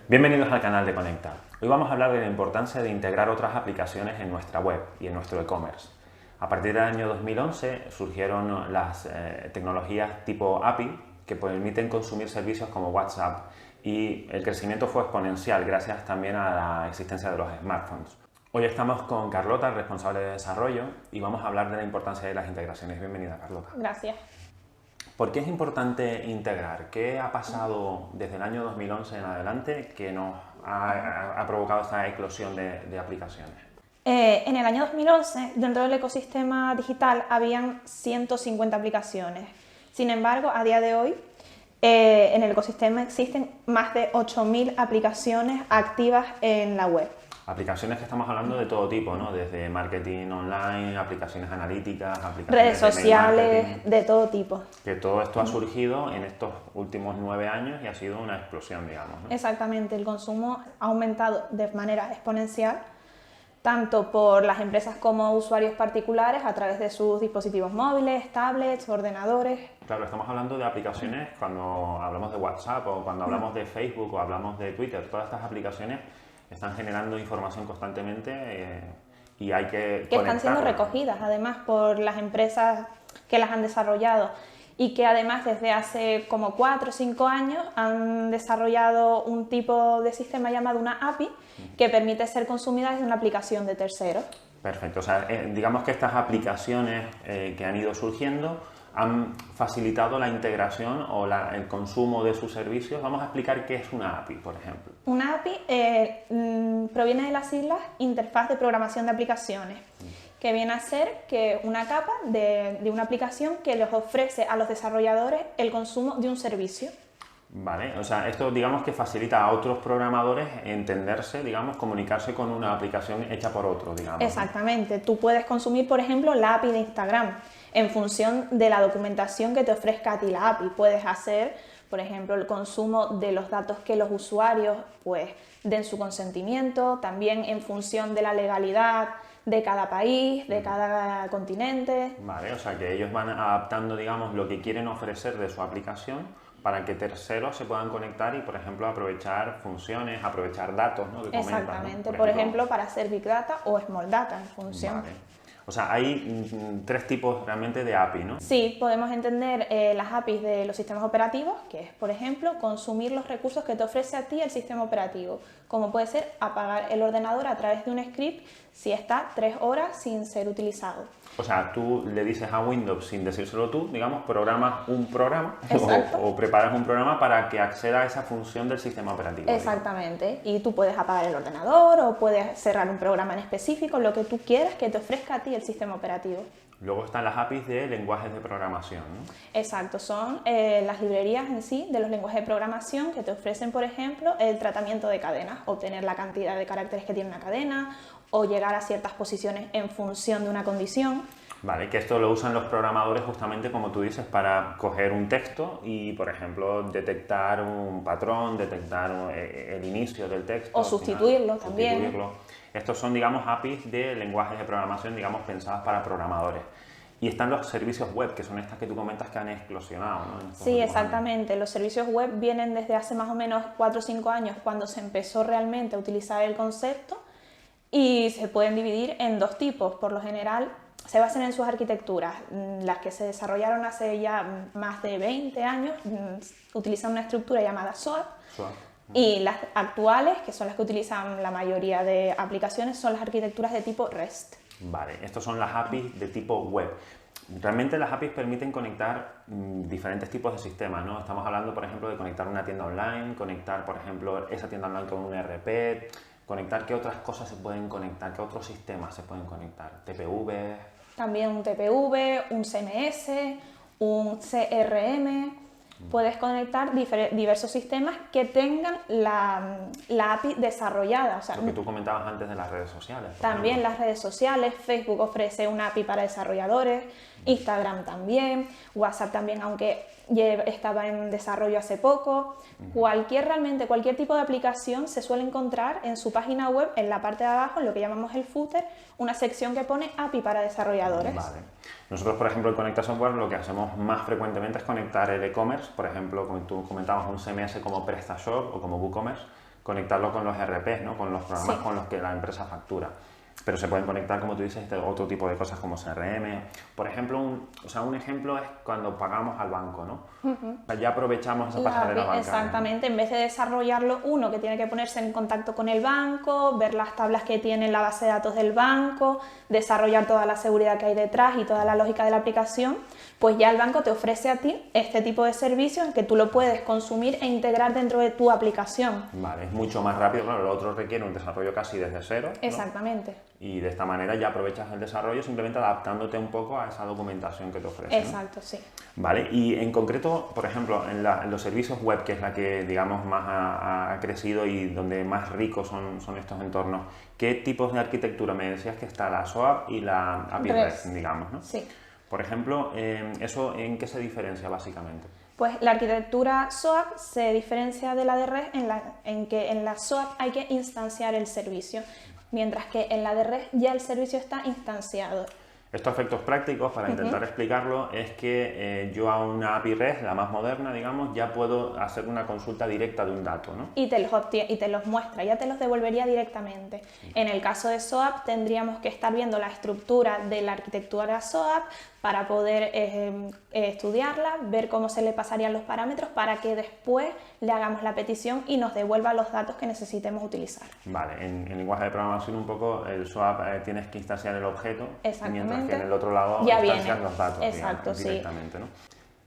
Bienvenidos al canal de Conecta. Hoy vamos a hablar de la importancia de integrar otras aplicaciones en nuestra web y en nuestro e-commerce. A partir del año 2011 surgieron las tecnologías tipo API que permiten consumir servicios como WhatsApp y el crecimiento fue exponencial gracias también a la existencia de los smartphones. Hoy estamos con Carlota, responsable de desarrollo, y vamos a hablar de la importancia de las integraciones. Bienvenida, Carlota. Gracias. ¿Por qué es importante integrar? ¿Qué ha pasado desde el año 2011 en adelante que nos ha provocado esta eclosión de aplicaciones? En el año 2011, dentro del ecosistema digital, habían 150 aplicaciones. Sin embargo, a día de hoy, en el ecosistema existen más de 8.000 aplicaciones activas en la web. Aplicaciones que estamos hablando de todo tipo, ¿no? Desde marketing online, aplicaciones analíticas, aplicaciones Redes sociales, de todo tipo. Que todo esto ha surgido en estos últimos 9 años y ha sido una explosión, digamos, ¿no? Exactamente, el consumo ha aumentado de manera exponencial, tanto por las empresas como usuarios particulares a través de sus dispositivos móviles, tablets, ordenadores. Claro, estamos hablando de aplicaciones cuando hablamos de WhatsApp o cuando hablamos de Facebook o hablamos de Twitter. Todas estas aplicaciones están generando información constantemente y hay que están siendo recogidas además por las empresas que las han desarrollado y que además desde hace como 4 o 5 años han desarrollado un tipo de sistema llamado una API que permite ser consumida desde una aplicación de terceros. Perfecto, o sea, digamos que estas aplicaciones que han ido surgiendo han facilitado la integración o el consumo de sus servicios. Vamos a explicar qué es una API, por ejemplo. Una API proviene de las siglas Interfaz de Programación de Aplicaciones, que viene a ser que una capa de una aplicación que les ofrece a los desarrolladores el consumo de un servicio. Vale, o sea, esto digamos que facilita a otros programadores entenderse, digamos, comunicarse con una aplicación hecha por otro, digamos. Exactamente, tú puedes consumir, por ejemplo, la API de Instagram en función de la documentación que te ofrezca a ti la API. Puedes hacer, por ejemplo, el consumo de los datos que los usuarios pues den su consentimiento, también en función de la legalidad de cada país, de cada continente. Vale, o sea que ellos van adaptando, digamos, lo que quieren ofrecer de su aplicación para que terceros se puedan conectar y, por ejemplo, aprovechar funciones, aprovechar datos, ¿no? Que comentan, ¿no? Exactamente, por ejemplo, para hacer Big Data o Small Data en función. Vale. O sea, hay 3 tipos realmente de API, ¿no? Sí, podemos entender las APIs de los sistemas operativos, que es, por ejemplo, consumir los recursos que te ofrece a ti el sistema operativo, como puede ser apagar el ordenador a través de un script si está 3 horas sin ser utilizado. O sea, tú le dices a Windows, sin decírselo tú, digamos, programas un programa o preparas un programa para que acceda a esa función del sistema operativo. Exactamente, digamos. Y tú puedes apagar el ordenador o puedes cerrar un programa en específico, lo que tú quieras que te ofrezca a ti el sistema operativo. Luego están las APIs de lenguajes de programación, ¿no? Exacto, son las librerías en sí de los lenguajes de programación que te ofrecen, por ejemplo, el tratamiento de cadenas, obtener la cantidad de caracteres que tiene una cadena o llegar a ciertas posiciones en función de una condición. Vale, que esto lo usan los programadores justamente, como tú dices, para coger un texto y, por ejemplo, detectar un patrón, detectar el inicio del texto. O sustituirlo también. Sustituirlo. Estos son, digamos, APIs de lenguajes de programación, digamos, pensadas para programadores. Y están los servicios web, que son estas que tú comentas que han explosionado, ¿no? Sí, exactamente. Los servicios web vienen desde hace más o menos 4 o 5 años, cuando se empezó realmente a utilizar el concepto, y se pueden dividir en 2 tipos. Por lo general, se basan en sus arquitecturas. Las que se desarrollaron hace ya más de 20 años utilizan una estructura llamada SOAP. Y las actuales, que son las que utilizan la mayoría de aplicaciones, son las arquitecturas de tipo REST. Vale, estos son las APIs de tipo web. Realmente las APIs permiten conectar diferentes tipos de sistemas, ¿no? Estamos hablando, por ejemplo, de conectar una tienda online, conectar, por ejemplo, esa tienda online con un ERP, conectar qué otras cosas se pueden conectar, qué otros sistemas se pueden conectar, TPV. También un TPV, un CMS, un CRM. Puedes conectar diversos sistemas que tengan la API desarrollada. O sea, lo que tú comentabas antes de las redes sociales. También las redes sociales, Facebook ofrece una API para desarrolladores, Instagram también, WhatsApp también, aunque estaba en desarrollo hace poco. Realmente cualquier tipo de aplicación se suele encontrar en su página web, en la parte de abajo, en lo que llamamos el footer, una sección que pone API para desarrolladores. Vale. Nosotros, por ejemplo, en Conecta Software lo que hacemos más frecuentemente es conectar el e-commerce, por ejemplo, como tú comentabas, un CMS como PrestaShop o como WooCommerce, conectarlo con los ERPs, ¿no? Con los programas Sí. con los que la empresa factura. Pero se pueden conectar, como tú dices, otro tipo de cosas como CRM. Por ejemplo, un ejemplo es cuando pagamos al banco, ¿no? Ya aprovechamos esa pasarela bancaria. Exactamente, en vez de desarrollarlo uno que tiene que ponerse en contacto con el banco, ver las tablas que tiene en la base de datos del banco, desarrollar toda la seguridad que hay detrás y toda la lógica de la aplicación, pues ya el banco te ofrece a ti este tipo de servicios en que tú lo puedes consumir e integrar dentro de tu aplicación. Vale, es mucho más rápido, claro, lo otro requiere un desarrollo casi desde cero, ¿no? Exactamente. Y de esta manera ya aprovechas el desarrollo simplemente adaptándote un poco a esa documentación que te ofrece, ¿no? Exacto, sí. Vale, y en concreto, por ejemplo, en los servicios web, que es la que, digamos, más ha crecido y donde más ricos son estos entornos, ¿qué tipos de arquitectura? Me decías que está la SOAP y la API REST, digamos, ¿no? Sí. Por ejemplo, ¿eso en qué se diferencia básicamente? Pues la arquitectura SOAP se diferencia de la de REST en que en la SOAP hay que instanciar el servicio, mientras que en la de REST ya el servicio está instanciado. Estos efectos prácticos, para intentar explicarlo, es que yo a una API REST, la más moderna, digamos, ya puedo hacer una consulta directa de un dato, ¿no? Y te los muestra, ya te los devolvería directamente. En el caso de SOAP tendríamos que estar viendo la estructura de la arquitectura SOAP para poder estudiarla, ver cómo se le pasarían los parámetros para que después le hagamos la petición y nos devuelva los datos que necesitemos utilizar. Vale, en lenguaje de programación un poco, el SOAP tienes que instanciar el objeto, mientras que en el otro lado ya instancias los datos, exacto, digamos, directamente, ¿no?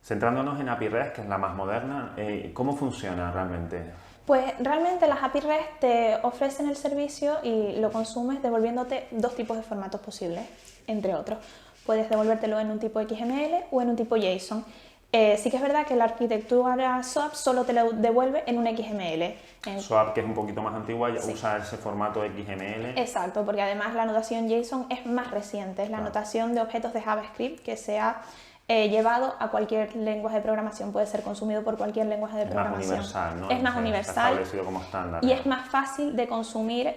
Centrándonos en API REST, que es la más moderna, ¿cómo funciona realmente? Pues realmente las API REST te ofrecen el servicio y lo consumes devolviéndote dos tipos de formatos posibles, entre otros. Puedes devolvértelo en un tipo XML o en un tipo JSON. Sí que es verdad que la arquitectura SOAP solo te lo devuelve en un XML. SOAP, que es un poquito más antigua, usa ese formato XML. Exacto, porque además la notación JSON es más reciente, es la notación de objetos de JavaScript que se ha llevado a cualquier lenguaje de programación, puede ser consumido por cualquier lenguaje de programación. Es más universal, ¿no? Es más universal. Está establecido como estándar. Y es más fácil de consumir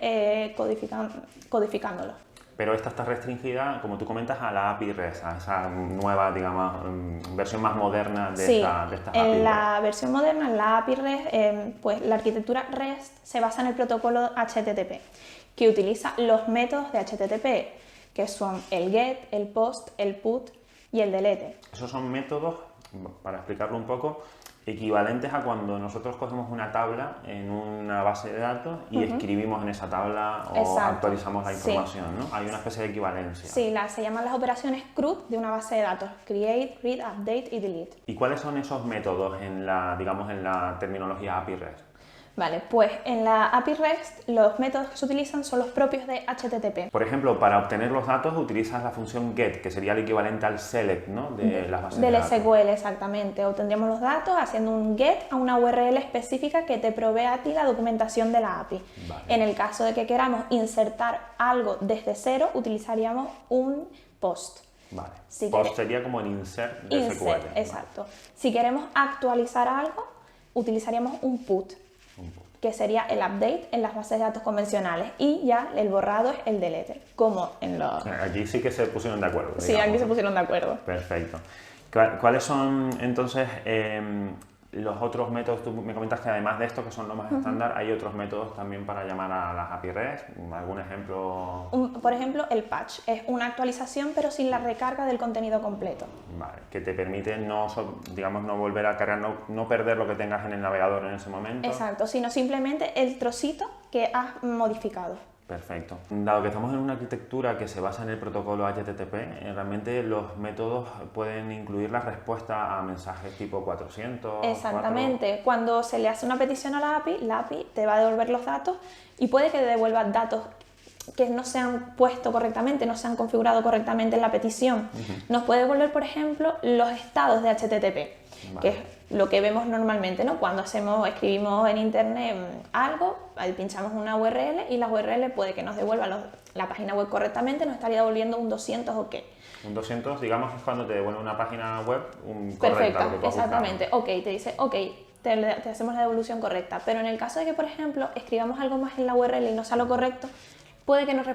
codificándolo. Pero esta está restringida, como tú comentas, a la API REST, a esa nueva, digamos, versión más moderna de estas API. En la versión moderna, en la API REST, pues la arquitectura REST se basa en el protocolo HTTP, que utiliza los métodos de HTTP, que son el GET, el POST, el PUT y el DELETE. Esos son métodos, para explicarlo un poco, equivalentes a cuando nosotros cogemos una tabla en una base de datos y escribimos en esa tabla o actualizamos la información, ¿no? Hay una especie de equivalencia. Sí, se llaman las operaciones CRUD de una base de datos: create, read, update y delete. ¿Y cuáles son esos métodos en la, digamos, en la terminología API REST? Vale, pues en la API REST los métodos que se utilizan son los propios de HTTP. Por ejemplo, para obtener los datos utilizas la función GET, que sería el equivalente al SELECT, ¿no? De las bases de datos. Del SQL, exactamente. Obtendríamos los datos haciendo un GET a una URL específica que te provee a ti la documentación de la API. Vale. En el caso de que queramos insertar algo desde cero, utilizaríamos un POST. Vale. Si POST sería como el insert de SQL. Exacto. Si queremos actualizar algo, utilizaríamos un PUT, que sería el update en las bases de datos convencionales, y ya el borrado es el delete, como en los... Aquí sí que se pusieron de acuerdo. Sí, digamos, aquí se ¿no? pusieron de acuerdo. Perfecto. ¿Cuáles son entonces los otros métodos? Tú me comentas que además de esto, que son los más estándar, hay otros métodos también para llamar a las API REST. ¿Algún ejemplo? Por ejemplo, el patch es una actualización pero sin la recarga del contenido completo. Vale, que te permite no volver a cargar, no perder lo que tengas en el navegador en ese momento. Exacto, sino simplemente el trocito que has modificado. Perfecto. Dado que estamos en una arquitectura que se basa en el protocolo HTTP, realmente los métodos pueden incluir la respuesta a mensajes tipo 400. Exactamente. 4... Cuando se le hace una petición a la API te va a devolver los datos y puede que te devuelva datos que no se han puesto correctamente, no se han configurado correctamente en la petición. Nos puede devolver, por ejemplo, los estados de HTTP. Vale. Que es lo que vemos normalmente, ¿no? Cuando escribimos en internet algo, ahí pinchamos una URL y la URL puede que nos devuelva la página web correctamente, nos estaría devolviendo un 200 OK. Un 200, digamos, es cuando te devuelve una página web perfecta, correcta. Exactamente. OK, te dice OK, te hacemos la devolución correcta. Pero en el caso de que, por ejemplo, escribamos algo más en la URL y no sea lo correcto, puede que nos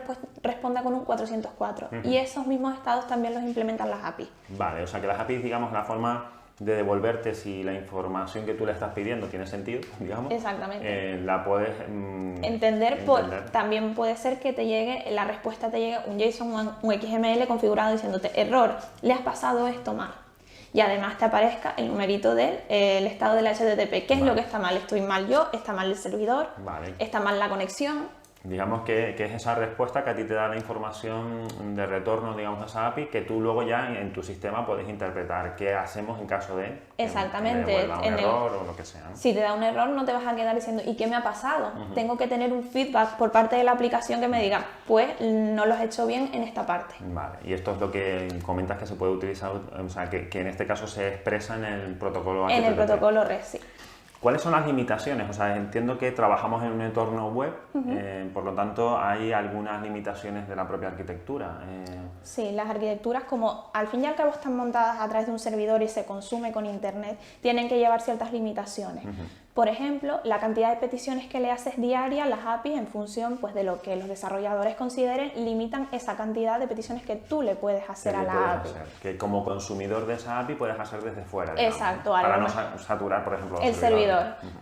responda con un 404. Y esos mismos estados también los implementan las APIs. Vale, o sea que las APIs, digamos, la forma de devolverte si la información que tú le estás pidiendo tiene sentido, digamos. Exactamente. La puedes entender. También puede ser que te llegue, la respuesta te llegue un JSON, un XML configurado diciéndote error, le has pasado esto mal. Y además te aparezca el numerito del estado del HTTP. ¿Qué es lo que está mal? ¿Estoy mal yo? ¿Está mal el servidor? ¿Está mal la conexión? Digamos que es esa respuesta que a ti te da la información de retorno, digamos, a esa API, que tú luego ya en tu sistema puedes interpretar qué hacemos en caso de exactamente, que me devuelva un error o lo que sea, ¿no? Si te da un error no te vas a quedar diciendo ¿y qué me ha pasado? Tengo que tener un feedback por parte de la aplicación que me diga pues no lo has hecho bien en esta parte. Vale, y esto es lo que comentas que se puede utilizar, o sea, que en este caso se expresa en el protocolo HTTP. En el protocolo REST, sí. ¿Cuáles son las limitaciones? O sea, entiendo que trabajamos en un entorno web, por lo tanto hay algunas limitaciones de la propia arquitectura. Sí, las arquitecturas, como al fin y al cabo están montadas a través de un servidor y se consume con internet, tienen que llevar ciertas limitaciones. Por ejemplo, la cantidad de peticiones que le haces diaria a las APIs en función pues, de lo que los desarrolladores consideren, limitan esa cantidad de peticiones que tú le puedes hacer a la API. Que como consumidor de esa API puedes hacer desde fuera, digamos, exacto, para no saturar, por ejemplo, el servidor.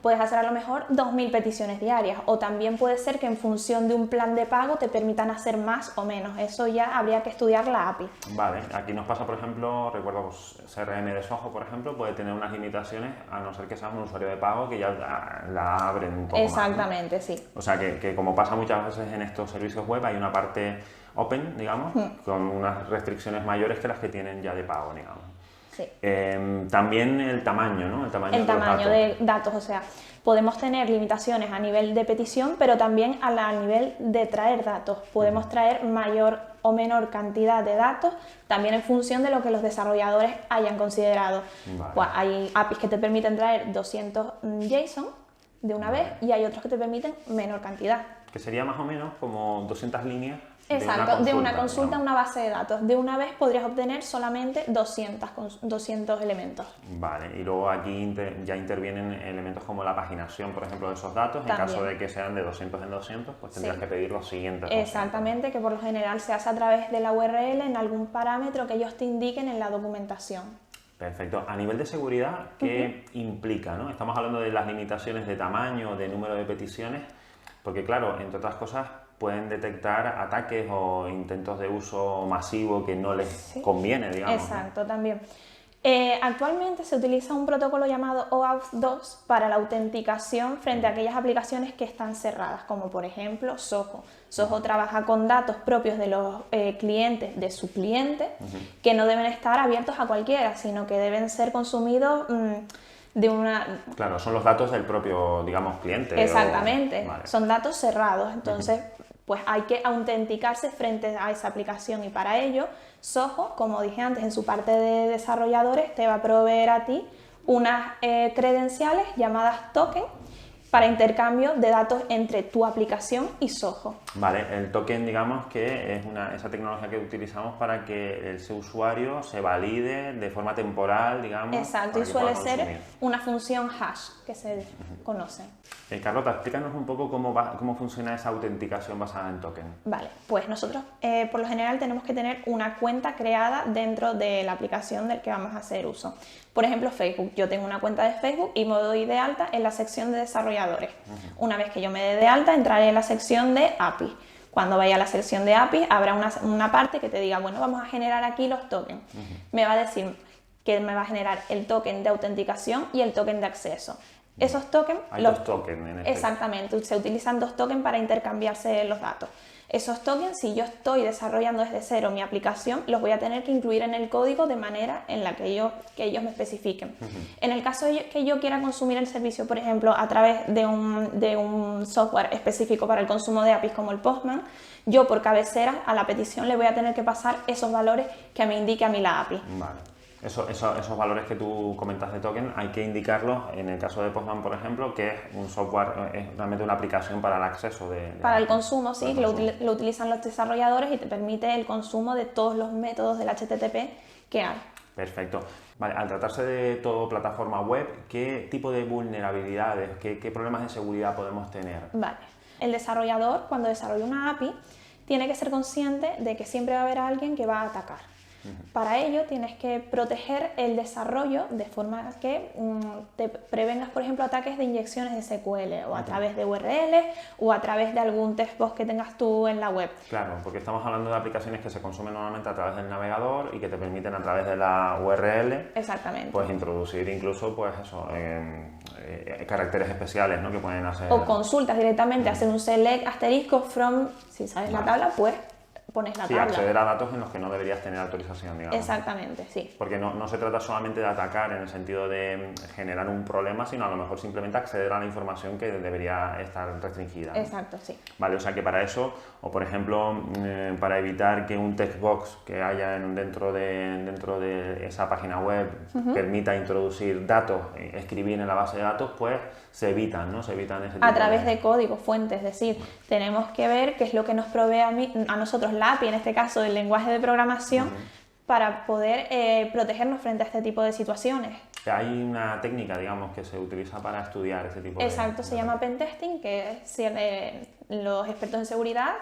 Puedes hacer a lo mejor 2000 peticiones diarias, o también puede ser que en función de un plan de pago te permitan hacer más o menos. Eso ya habría que estudiar la API. Vale, aquí nos pasa, por ejemplo, recuerdo CRM de Soho, por ejemplo, puede tener unas limitaciones a no ser que seas un usuario de pago que ya la abren un poco exactamente, más, ¿no? Sí. O sea, que como pasa muchas veces en estos servicios web, hay una parte open, digamos, con unas restricciones mayores que las que tienen ya de pago, digamos. Sí. También el tamaño, ¿no? El tamaño de datos, o sea, podemos tener limitaciones a nivel de petición, pero también a nivel de traer datos. Podemos traer mayor o menor cantidad de datos, también en función de lo que los desarrolladores hayan considerado. Vale. Pues hay APIs que te permiten traer 200 JSON de una vez y hay otros que te permiten menor cantidad. Que sería más o menos como 200 líneas. Exacto, de una consulta a una base de datos. De una vez podrías obtener solamente 200 elementos. Vale, y luego aquí ya intervienen elementos como la paginación, por ejemplo, de esos datos. También. En caso de que sean de 200 en 200, pues tendrías que pedir los siguientes. Exactamente, que por lo general se hace a través de la URL en algún parámetro que ellos te indiquen en la documentación. Perfecto. A nivel de seguridad, ¿qué implica, ¿no? Estamos hablando de las limitaciones de tamaño, de número de peticiones, porque claro, entre otras cosas, pueden detectar ataques o intentos de uso masivo que no les conviene, digamos. Exacto, ¿no? También. Actualmente se utiliza un protocolo llamado OAuth 2 para la autenticación frente a aquellas aplicaciones que están cerradas, como por ejemplo Soho. Soho trabaja con datos propios de los clientes de su cliente, que no deben estar abiertos a cualquiera, sino que deben ser consumidos de una... Claro, son los datos del propio, digamos, cliente. Exactamente, Vale. Son datos cerrados, entonces pues hay que autenticarse frente a esa aplicación y para ello Soho, como dije antes, en su parte de desarrolladores te va a proveer a ti unas credenciales llamadas token para intercambio de datos entre tu aplicación y Soho. Vale, el token, digamos que es esa tecnología que utilizamos para que ese usuario se valide de forma temporal, digamos. Exacto, y suele ser una función hash que se conoce. Carlota, explícanos un poco cómo funciona esa autenticación basada en token. Vale, pues nosotros por lo general tenemos que tener una cuenta creada dentro de la aplicación del que vamos a hacer uso. Por ejemplo, Facebook. Yo tengo una cuenta de Facebook y me doy de alta en la sección de desarrolladores. Una vez que yo me dé de alta, entraré en la sección de API. Cuando vaya a la sección de API, habrá una parte que te diga, bueno, vamos a generar aquí los tokens. Me va a decir que me va a generar el token de autenticación y el token de acceso. Esos tokens... Hay dos tokens en este. Exactamente, se utilizan dos tokens para intercambiarse los datos. Esos tokens, si yo estoy desarrollando desde cero mi aplicación, los voy a tener que incluir en el código de manera en la que ellos me especifiquen. En el caso de que yo quiera consumir el servicio, por ejemplo, a través de un software específico para el consumo de APIs como el Postman, yo por cabecera a la petición le voy a tener que pasar esos valores que me indique a mí la API. Vale. Esos valores que tú comentas de token hay que indicarlos en el caso de Postman, por ejemplo, que es un software, es realmente una aplicación para el acceso para el consumo, sí, que lo utilizan los desarrolladores y te permite el consumo de todos los métodos del HTTP que hay. Perfecto. Vale, al tratarse de todo plataforma web, ¿qué tipo de vulnerabilidades, qué problemas de seguridad podemos tener? Vale. El desarrollador, cuando desarrolla una API, tiene que ser consciente de que siempre va a haber alguien que va a atacar. Para ello tienes que proteger el desarrollo de forma que te prevengas, por ejemplo, ataques de inyecciones de SQL o a través de URL o a través de algún text box que tengas tú en la web. Claro, porque estamos hablando de aplicaciones que se consumen normalmente a través del navegador y que te permiten a través de la URL Exactamente. pues introducir incluso pues eso, caracteres especiales, ¿no? Que pueden hacer... O consultas directamente, hacer un select asterisco from, si sabes la tabla, pues pones la tabla. acceder a datos en los que no deberías tener autorización, digamos. Exactamente, sí. Porque no se trata solamente de atacar en el sentido de generar un problema, sino a lo mejor simplemente acceder a la información que debería estar restringida, ¿no? Exacto, sí. Vale, o sea que para eso, o por ejemplo, para evitar que un text box que haya dentro de esa página web permita introducir datos, escribir en la base de datos, pues se evitan, ¿no? Se evitan ese tipo A través de código fuente, es decir, tenemos que ver qué es lo que nos provee a nosotros la API, en este caso el lenguaje de programación, para poder protegernos frente a este tipo de situaciones. Hay una técnica, digamos, que se utiliza para estudiar ese tipo de... Exacto, se llama pentesting, que los expertos en seguridad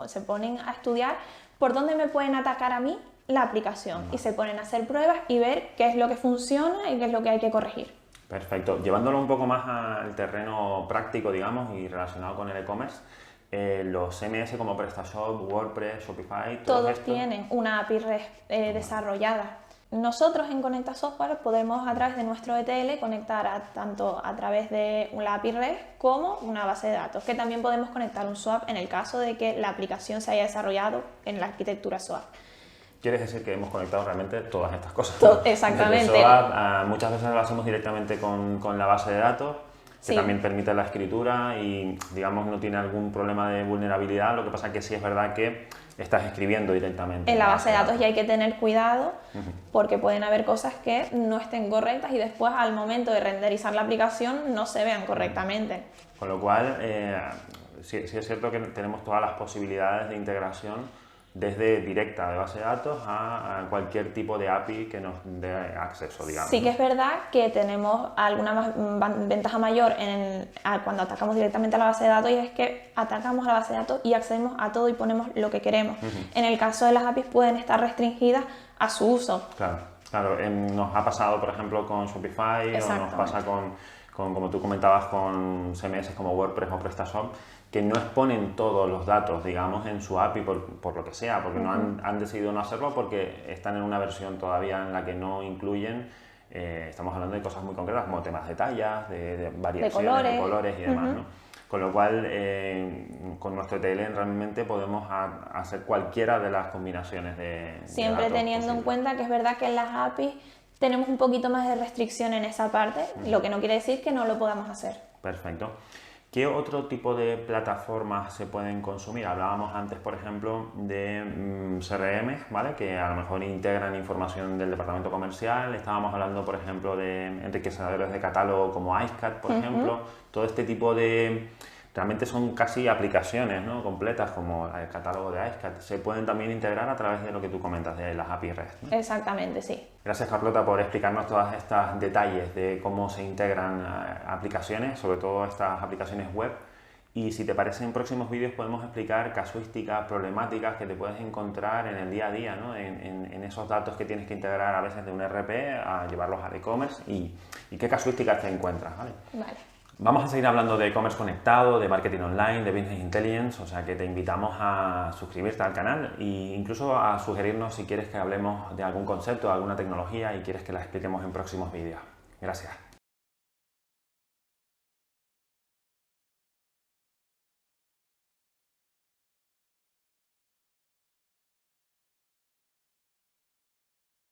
se ponen a estudiar por dónde me pueden atacar a mí la aplicación y se ponen a hacer pruebas y ver qué es lo que funciona y qué es lo que hay que corregir. Perfecto. Llevándolo un poco más al terreno práctico, digamos, y relacionado con el e-commerce, los CMS como PrestaShop, WordPress, Shopify, todos tienen una API REST desarrollada. Nosotros en Conecta Software podemos a través de nuestro ETL conectar tanto a través de la API REST como una base de datos, que también podemos conectar un SOAP en el caso de que la aplicación se haya desarrollado en la arquitectura SOAP. Quieres decir que hemos conectado realmente todas estas cosas. Exactamente. SOAP, muchas veces lo hacemos directamente con la base de datos, que también permite la escritura y, digamos, no tiene algún problema de vulnerabilidad. Lo que pasa es que sí es verdad que estás escribiendo directamente. En la base de datos ya hay que tener cuidado porque pueden haber cosas que no estén correctas y después al momento de renderizar la aplicación no se vean correctamente. Con lo cual, sí es cierto que tenemos todas las posibilidades de integración desde directa de base de datos a cualquier tipo de API que nos dé acceso, digamos. Sí que es verdad que tenemos alguna ventaja mayor cuando atacamos directamente a la base de datos y es que atacamos a la base de datos y accedemos a todo y ponemos lo que queremos. En el caso de las APIs pueden estar restringidas a su uso. Claro, nos ha pasado por ejemplo con Shopify o nos pasa como tú comentabas, con CMS como WordPress o PrestaShop, que no exponen todos los datos, digamos, en su API por lo que sea, porque no han decidido no hacerlo porque están en una versión todavía en la que no incluyen, estamos hablando de cosas muy concretas como temas de tallas, de variaciones, de colores y demás, ¿no? Con lo cual, con nuestro ETL realmente podemos hacer cualquiera de las combinaciones de siempre datos teniendo en posibles. cuenta que es verdad que en las APIs tenemos un poquito más de restricción en esa parte, lo que no quiere decir que no lo podamos hacer. Perfecto. ¿Qué otro tipo de plataformas se pueden consumir? Hablábamos antes, por ejemplo, de CRM, ¿vale? Que a lo mejor integran información del departamento comercial. Estábamos hablando, por ejemplo, de enriquecedores de catálogo como iceCat, por ejemplo. Todo este tipo de... Realmente son casi aplicaciones, ¿no? Completas, como el catálogo de iceCat. Se pueden también integrar a través de lo que tú comentas, de las API REST, ¿no? Exactamente, sí. Gracias, Carlota, por explicarnos todos estos detalles de cómo se integran aplicaciones, sobre todo estas aplicaciones web. Y si te parece, en próximos vídeos podemos explicar casuísticas, problemáticas que te puedes encontrar en el día a día, ¿no? En esos datos que tienes que integrar a veces de un ERP a llevarlos al e-commerce y qué casuísticas te encuentras, ¿vale? Vale. Vamos a seguir hablando de e-commerce conectado, de marketing online, de business intelligence, o sea que te invitamos a suscribirte al canal e incluso a sugerirnos si quieres que hablemos de algún concepto, de alguna tecnología y quieres que la expliquemos en próximos vídeos. Gracias.